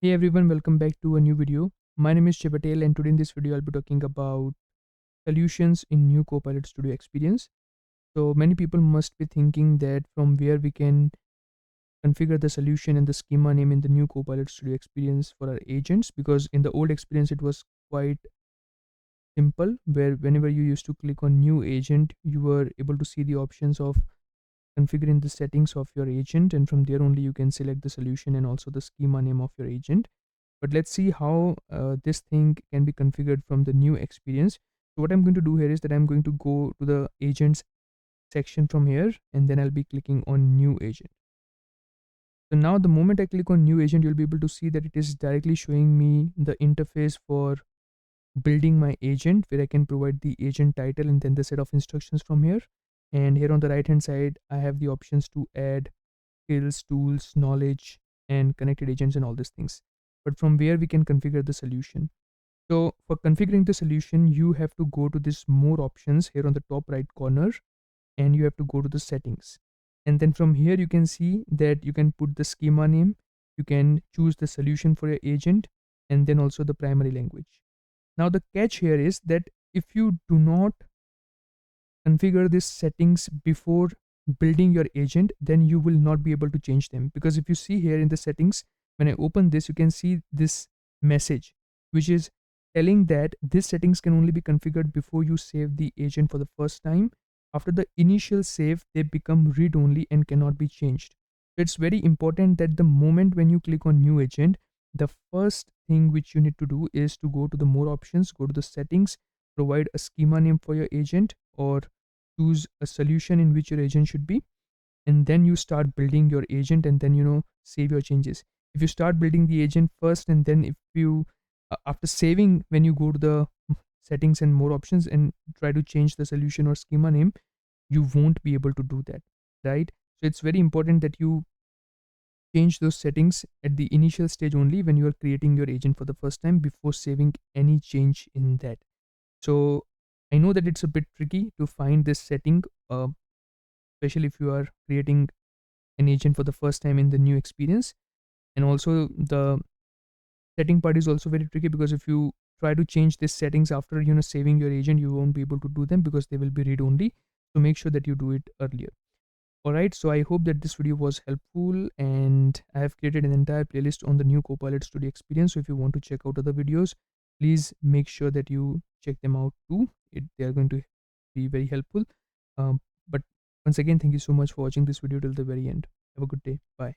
Hey everyone, welcome back to a new video. My name is Patel, and today in this video I'll be talking about solutions in new Copilot Studio experience. So many people must be thinking that from where we can configure the solution and the schema name in the new Copilot Studio experience for our agents, because in the old experience it was quite simple, where whenever you used to click on new agent you were able to see the options of configuring the settings of your agent, and from there only you can select the solution and also the schema name of your agent. But let's see how this thing can be configured from the new experience. So what I'm going to do here is that I'm going to go to the agents section from here, and then I'll be clicking on new agent. So now the moment I click on new agent, you'll be able to see that it is directly showing me the interface for building my agent, where I can provide the agent title and then the set of instructions from here. And here on the right hand side I have the options to add skills, tools, knowledge, and connected agents and all these things. But from where we can configure the solution. So for configuring the solution, you have to go to this more options here on the top right corner, and you have to go to the settings. And then from here you can see that you can put the schema name, you can choose the solution for your agent, and then also the primary language. Now the catch here is that if you do not configure these settings before building your agent, then you will not be able to change them. Because if you see here in the settings, when I open this, you can see this message which is telling that these settings can only be configured before you save the agent for the first time. After the initial save, they become read only and cannot be changed. So it's very important that the moment when you click on new agent, the first thing which you need to do is to go to the more options, go to the settings, provide a schema name for your agent, or choose a solution in which your agent should be, and then you start building your agent, and then save your changes. If you start building the agent first, and then if you after saving, when you go to the settings and more options and try to change the solution or schema name, you won't be able to do that, right? So it's very important that you change those settings at the initial stage only, when you are creating your agent for the first time, before saving any change in that. So I know that it's a bit tricky to find this setting, uh, especially if you are creating an agent for the first time in the new experience. And also the setting part is also very tricky, because if you try to change these settings after saving your agent, you won't be able to do them because they will be read only. So make sure that you do it earlier. Alright, so I hope that this video was helpful, and I have created an entire playlist on the new Copilot Studio experience. So if you want to check out other videos, please make sure that you check them out too. They are going to be very helpful. But once again, thank you so much for watching this video till the very end. Have a good day. Bye.